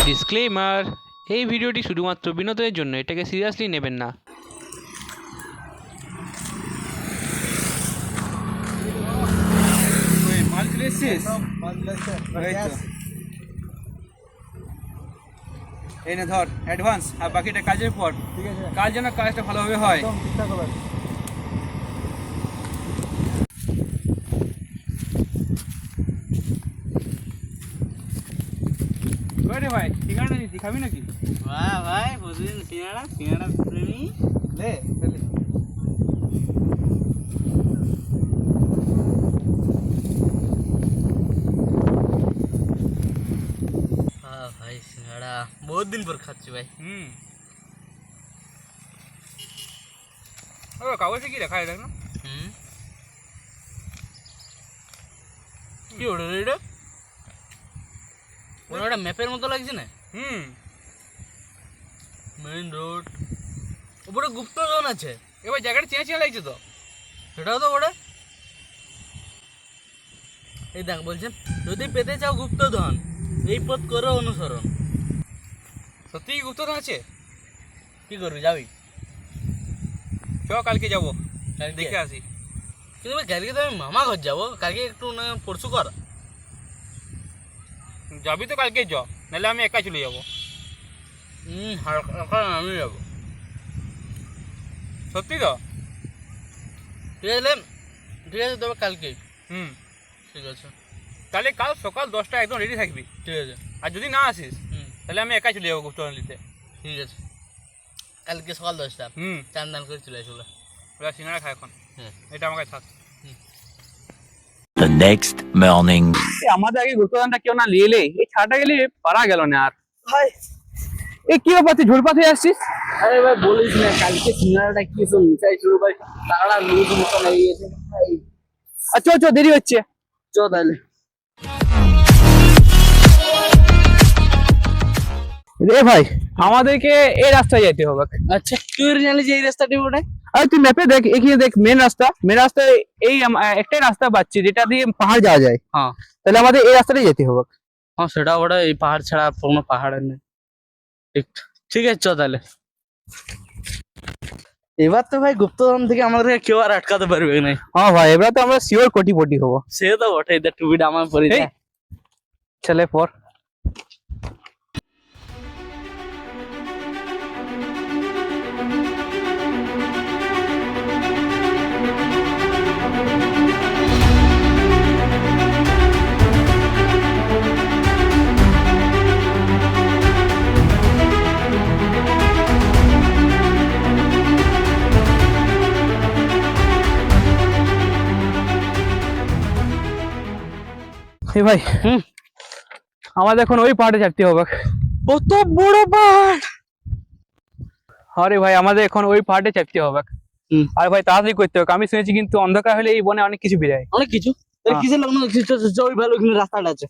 Disclaimer, এই ভিডিওটি শুধুমাত্র বিনোদনের জন্য, এটাকে সিরিয়াসলি নেবেন না। এই না ধর অ্যাডভান্স, আর বাকিটা কাজের পর। ঠিক আছে, কাজ যেন কাজটা ভালোভাবে হয়। রে ভাই, সিঙ্গাড়া নিচ্ছি, খাবি নাকি? বাহ ভাই, প্রতিদিন সিঙ্গাড়া প্রেমী। লে লে। হ্যাঁ ভাই, সিঙ্গাড়া বহুত দিন পর খাচ্ছি ভাই। ও কাগজে কি লেখা আছে দেখ না। কি ওটা রে? ওটা ম্যাপের মতো লাগছে না? মেইন রোড, উপরে গুপ্তধন আছে। এবার জায়গাটা চেঁচিয়ে লাগছে তো। সেটাও তো ওটা। এই দেখ, বলছেন যদি পেতে চাও গুপ্তধন, এই পথ করো অনুসরণ। সত্যি কি গুপ্তধন আছে? কি করবি, যাবি? চ কালকে যাবো, কালকে দেখে আসি। কিন্তু ভাই কালকে তো আমি মামা ঘর যাবো, কালকে একটু না পরশু কর। যাবি তো কালকে চ, নাহলে আমি একা চলে যাবো। আমি যাবো। সত্যি তো? ঠিক আছে, তবে কালকে। ঠিক আছে, তাহলে কাল সকাল 10টায় একদম রেডি থাকবি। ঠিক আছে। আর যদি না আসিস তাহলে আমি একাই চলে যাবো গুপ্তধন নিতে। ঠিক আছে, কালকে সকাল 10টা চান দান করে চলে আসবো। ওরা সিঙ্গাড়া খায় এখন। এটা আমার কাছে থাক। The next morning. আমাদের আগে গুপ্তধনটা কেউ না নিয়ে এলে এই ছাড়টা গেলে পারা গেল না আর। ভাই এই কি ব্যাপার, তুই ঝোলপাত হয়ে আসছিস? আরে ভাই বলিস না, কালকে সিঙ্গাড়াটা কি সব মিশাই ছিল ভাই, তারা লুজ মতো লেগে গেছে ভাই। আচ্ছা আচ্ছা, দেরি হচ্ছে, চ তাহলে। রে ভাই, আমাদেরকে এই রাস্তায় যেতে হবে। আচ্ছা, তুই জানিস যে এই রাস্তাটি ওটাই? আরে তুই ম্যাপে দেখ, এখানে দেখ মেন রাস্তায় এই একটাই রাস্তা পাচ্ছি যেটা দিয়ে পাহাড় যাওয়া যায়। হ্যাঁ, তাহলে আমাদের এই রাস্তাটাই যেতে হবে। হ্যাঁ সেটা ওটা, এই পাহাড় ছাড়া কোনো পাহাড়ের নেই। ঠিক আছে, চ তাহলে। এবার তো ভাই গুপ্তধন থেকে আমাদেরকে কেউ আর আটকাতে পারবে না। হ্যাঁ ভাই, এবার তো আমরা শিওর কোটিপতি হবো। সে তো বটে, টুপিটা আমার পরে চলে পর। ভাই আমাদের এখন ওই পাহাড়ে চাপতে হবে। কত বড় পাহাড়! আরে ভাই, আমাদের এখন ওই পাহাড়ে চাপতে হবে। আর ভাই তাড়াতাড়ি করতে হবে, আমি শুনেছি কিন্তু অন্ধকার হলে এই বনে অনেক কিছু বেরোয়। অনেক কিছু কিসের লাগলো? ওই ভালো ওখানে রাস্তাটা আছে।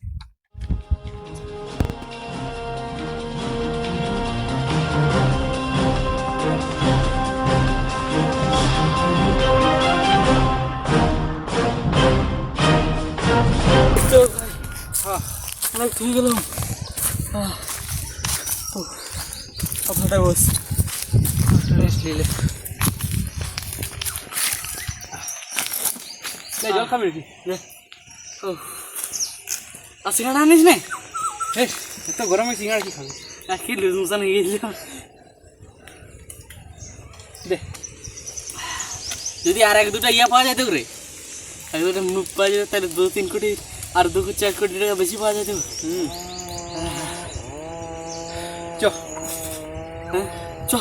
অনেক ঠিক গেলাম। আপনারটা বস, নিলে জল খাবি নাকি? আর সিঙ্গাড়া আনিস না? এত গরমে সিঙ্গাড়া কি খাবি? কি লুজ মশান হয়ে গেছিল। দে, যদি আর এক দুটা ইয়া পাওয়া যেত রে, এক দুটা মুখ পাওয়া যেত, তাহলে 2-3 কোটি আর 2-4 কোটি টাকা বেশি পাওয়া যেত। চ চ।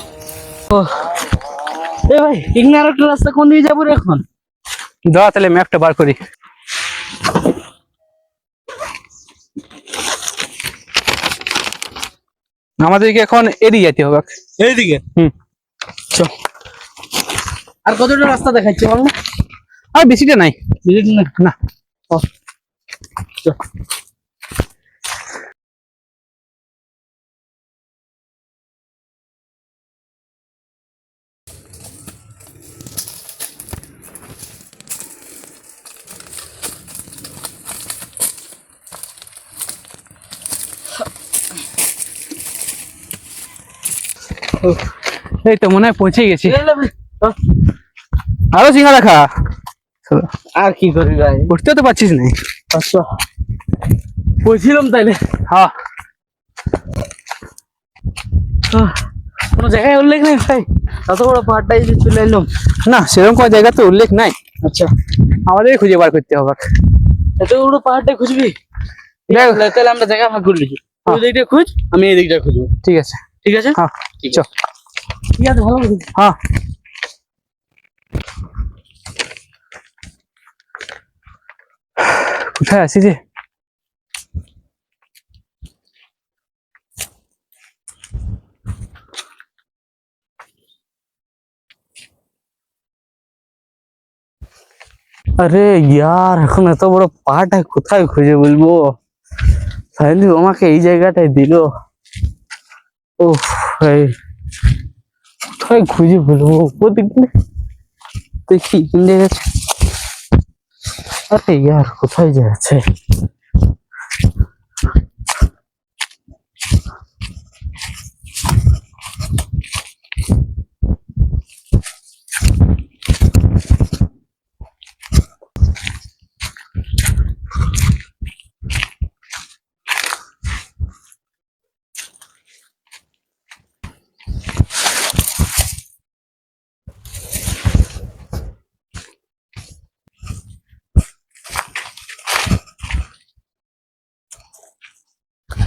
এ ভাই, এখানে আর একটা রাস্তা কোন দিকে যাবো রে এখন? দাঁড়া তাহলে ম্যাপটা বার করি। আমাদেরকে এখন এদিকে যেতে হবে। এইদিকে? চ। আর কতটা রাস্তা দেখাচ্ছে বল না? আর বেশিটা নাই। না, চ। এই তো মনে হয় পৌঁছে গেছি। আরো সিঙ্গারা খা। আর কি করবি ভাই, উঠতে তো পারছিস না। আচ্ছা বলছিলাম তাইলে হ্যাঁ কোনো জায়গায় উল্লেখ নেই ভাই, এত বড় পাহাড়টাই যে চলে এলাম। না, সেরকম কোনো জায়গা তো উল্লেখ নাই, আচ্ছা আমাদেরই খুঁজে বার করতে হবে। এত বড় পাহাড়টাই খুঁজবি? দেখ, তাহলে আমরা জায়গা ভাগ করে লিখি, হ্যাঁ। ওই দিকটা খুঁজ, আমি এই দিকটা খুঁজবো। ঠিক আছে। ঠিক আছে, হ্যাঁ ঠিক চল। ঠিক আছে, ভালো লাগছে। হ্যাঁ কোথায় আছি যে? আরে ইয়ার, এখন এত বড় পাহাড়টা কোথায় খুঁজে বলবো? ফাইনালি আমাকে এই জায়গাটায় দিল। ও ভাই, কোথায় খুঁজে বলবো? উপর দিক দিয়ে দেখি কোন জায়গা আছে। আরে ইয়ার, কোথায় যে আছে?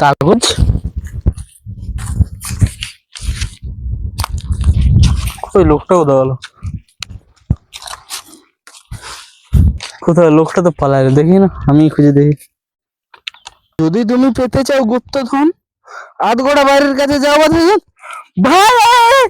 কাগজ, কোথায় লোকটা? কোথায় গেল? কোথায় লোকটা? তো পালায়, দেখি না, আমি খুঁজে দেখি। যদি তুমি পেতে চাও গুপ্তধন, আধগোড়া বাড়ির কাছে যাও। ভাই